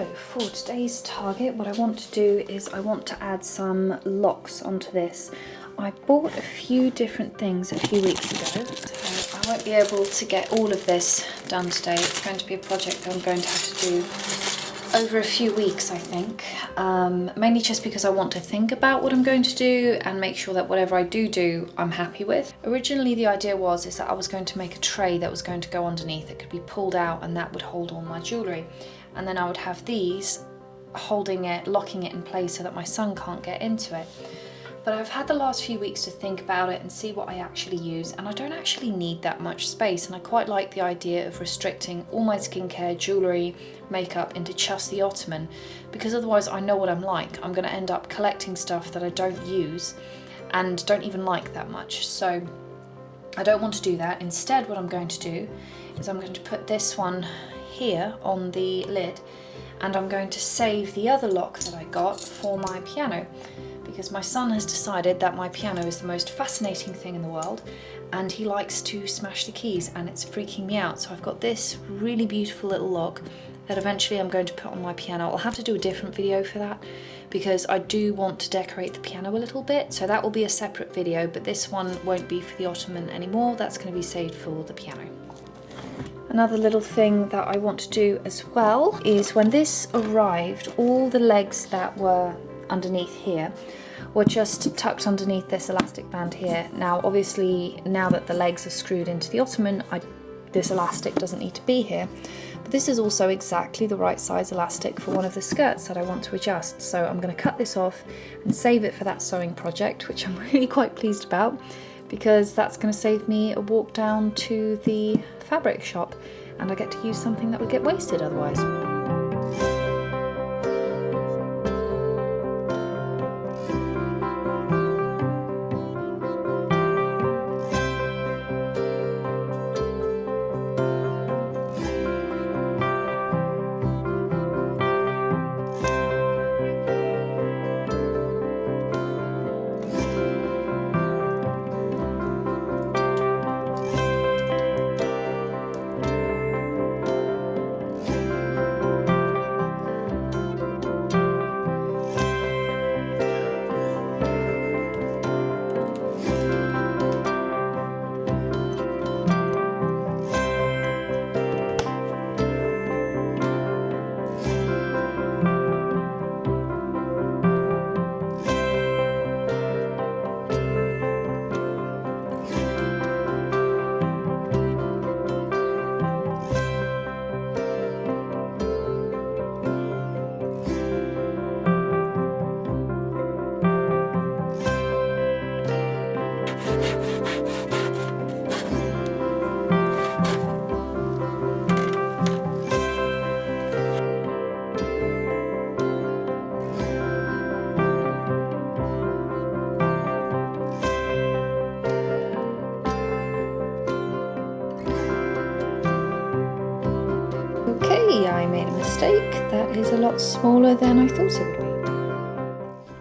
So for today's target, what I want to do is I want to add some locks onto this. I bought a few different things a few weeks ago, so I won't be able to get all of this done today. It's going to be a project that I'm going to have to do over a few weeks, I think, mainly just because I want to think about what I'm going to do and make sure that whatever I do, I'm happy with. Originally the idea is that I was going to make a tray that was going to go underneath that could be pulled out, and that would hold all my jewellery, and then I would have these holding it, locking it in place so that my son can't get into it. But I've had the last few weeks to think about it and see what I actually use, and I don't actually need that much space, and I quite like the idea of restricting all my skincare, jewellery, makeup into just the Ottoman, because otherwise I know what I'm like. I'm going to end up collecting stuff that I don't use and don't even like that much, so I don't want to do that. Instead, what I'm going to do is I'm going to put this one here on the lid, and I'm going to save the other lock that I got for my piano, because my son has decided that my piano is the most fascinating thing in the world, and he likes to smash the keys, and it's freaking me out. So I've got this really beautiful little lock that eventually I'm going to put on my piano. I'll have to do a different video for that because I do want to decorate the piano a little bit, so that will be a separate video, but this one won't be for the Ottoman anymore. That's going to be saved for the piano. Another little thing that I want to do as well is when this arrived, all the legs that were underneath here were just tucked underneath this elastic band here. Now obviously, now that the legs are screwed into the Ottoman, this elastic doesn't need to be here. But this is also exactly the right size elastic for one of the skirts that I want to adjust. So I'm going to cut this off and save it for that sewing project, which I'm really quite pleased about, because that's going to save me a walk down to the fabric shop, and I get to use something that would get wasted otherwise. Okay, I made a mistake. That is a lot smaller than I thought it would be.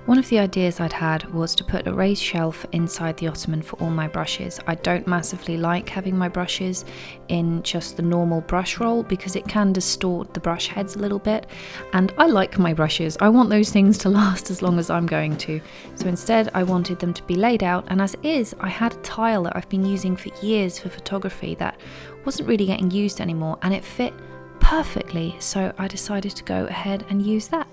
One of the ideas I'd had was to put a raised shelf inside the Ottoman for all my brushes. I don't massively like having my brushes in just the normal brush roll because it can distort the brush heads a little bit, and I like my brushes. I want those things to last as long as I'm going to. So instead I wanted them to be laid out, and as it is, I had a tile that I've been using for years for photography that wasn't really getting used anymore, and it fit perfectly, so I decided to go ahead and use that.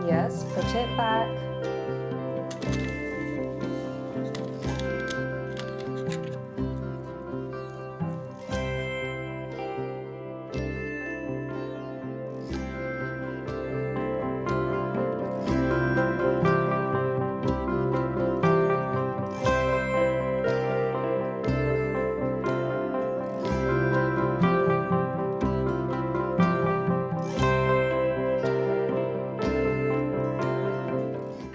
Yes, put it back.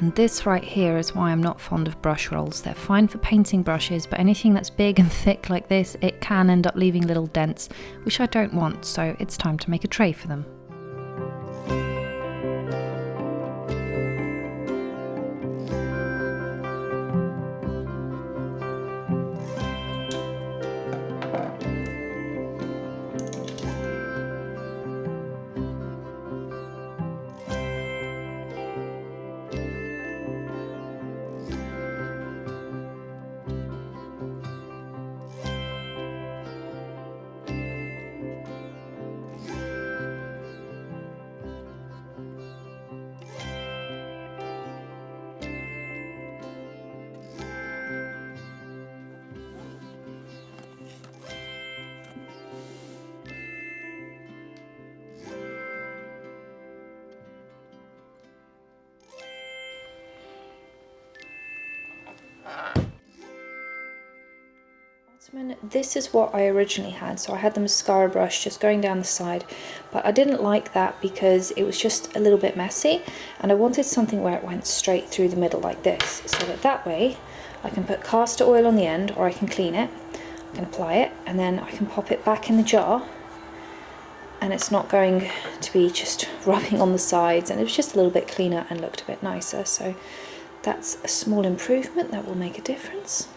And this right here is why I'm not fond of brush rolls. They're fine for painting brushes, but anything that's big and thick like this, it can end up leaving little dents, which I don't want, so it's time to make a tray for them. This is what I originally had, so I had the mascara brush just going down the side, but I didn't like that because it was just a little bit messy, and I wanted something where it went straight through the middle like this, so that way I can put castor oil on the end, or I can clean it, I can apply it, and then I can pop it back in the jar, and it's not going to be just rubbing on the sides, and it was just a little bit cleaner and looked a bit nicer, so that's a small improvement that will make a difference.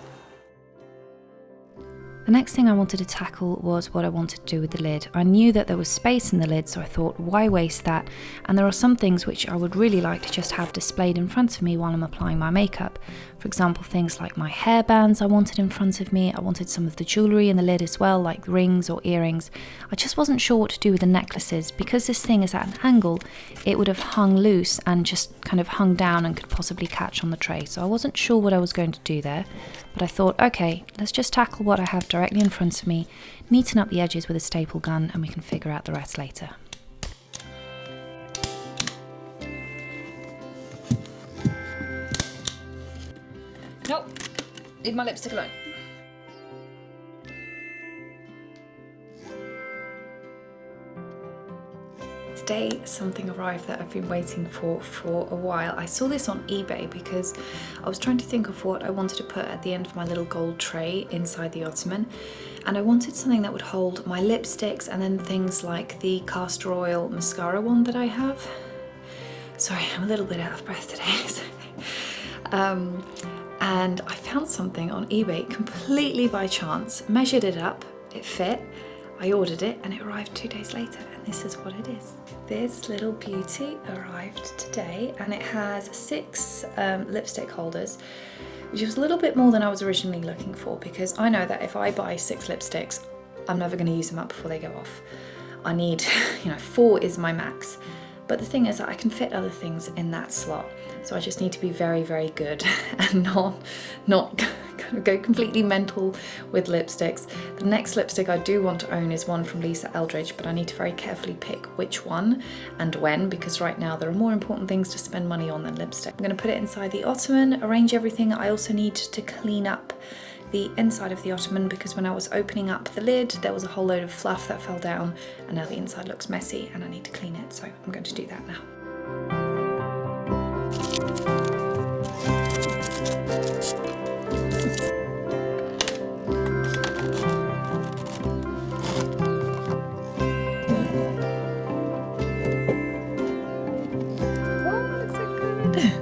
The next thing I wanted to tackle was what I wanted to do with the lid. I knew that there was space in the lid, so I thought, why waste that? And there are some things which I would really like to just have displayed in front of me while I'm applying my makeup. For example, things like my hairbands I wanted in front of me. I wanted some of the jewellery in the lid as well, like rings or earrings. I just wasn't sure what to do with the necklaces. Because this thing is at an angle, it would have hung loose and just kind of hung down and could possibly catch on the tray. So I wasn't sure what I was going to do there. But I thought, okay, let's just tackle what I have directly in front of me, neaten up the edges with a staple gun, and we can figure out the rest later. Nope, leave my lipstick alone. Today, something arrived that I've been waiting for a while. I saw this on eBay because I was trying to think of what I wanted to put at the end of my little gold tray inside the Ottoman, and I wanted something that would hold my lipsticks and then things like the castor oil mascara one that I have. Sorry, I'm a little bit out of breath today. And I found something on eBay completely by chance, measured it up, it fit, I ordered it, and it arrived 2 days later, and this is what it is. This little beauty arrived today, and it has 6 lipstick holders, which was a little bit more than I was originally looking for, because I know that if I buy 6 lipsticks, I'm never going to use them up before they go off. I need, 4 is my max. But the thing is that I can fit other things in that slot, so I just need to be very, very good and not kind of go completely mental with lipsticks. The next lipstick I do want to own is one from Lisa Eldridge, but I need to very carefully pick which one and when, because right now there are more important things to spend money on than lipstick. I'm going to put it inside the Ottoman, arrange everything. I also need to clean up the inside of the Ottoman, because when I was opening up the lid there was a whole load of fluff that fell down, and now the inside looks messy and I need to clean it, so I'm going to do that now. Oh, looks so good.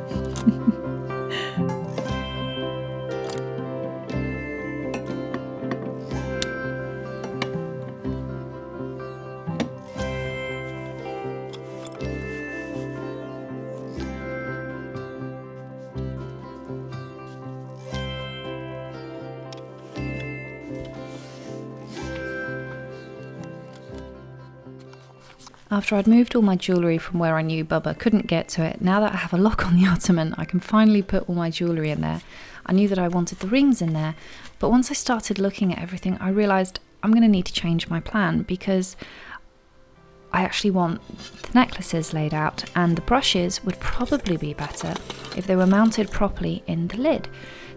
After I'd moved all my jewellery from where I knew Bubba couldn't get to it, now that I have a lock on the Ottoman, I can finally put all my jewellery in there. I knew that I wanted the rings in there, but once I started looking at everything, I realised I'm going to need to change my plan, because I actually want the necklaces laid out, and the brushes would probably be better if they were mounted properly in the lid.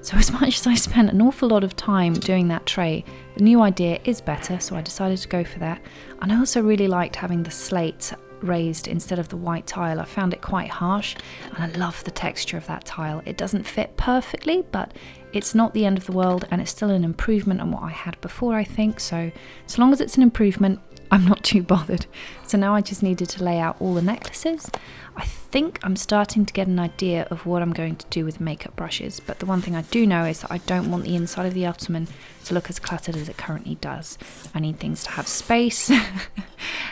So as much as I spent an awful lot of time doing that tray, the new idea is better, so I decided to go for that. And I also really liked having the slate raised instead of the white tile. I found it quite harsh, and I love the texture of that tile. It doesn't fit perfectly, but it's not the end of the world, and it's still an improvement on what I had before, I think. So as long as it's an improvement, I'm not too bothered. So now I just needed to lay out all the necklaces. I think I'm starting to get an idea of what I'm going to do with makeup brushes, but the one thing I do know is that I don't want the inside of the Ottoman to look as cluttered as it currently does. I need things to have space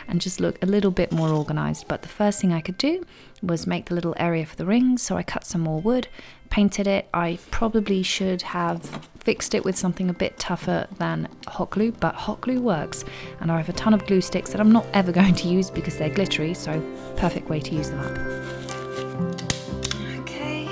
and just look a little bit more organised. But the first thing I could do was make the little area for the rings, so I cut some more wood, painted it. I probably should have fixed it with something a bit tougher than hot glue, but hot glue works, and I have a ton of glue sticks that I'm not ever going to use because they're glittery, so perfect way to use them up. Okay.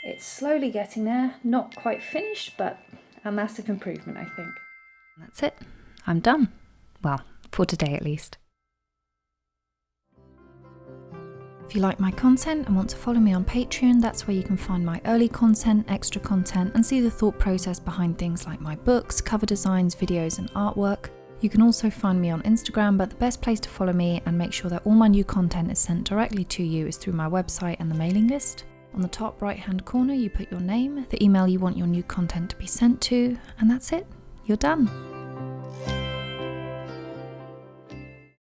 It's slowly getting there, not quite finished, but a massive improvement, I think. That's it. I'm done. Well, for today at least. If you like my content and want to follow me on Patreon, that's where you can find my early content, extra content, and see the thought process behind things like my books, cover designs, videos, and artwork. You can also find me on Instagram, but the best place to follow me and make sure that all my new content is sent directly to you is through my website and the mailing list. On the top right hand corner, you put your name, the email you want your new content to be sent to, and that's it. You're done.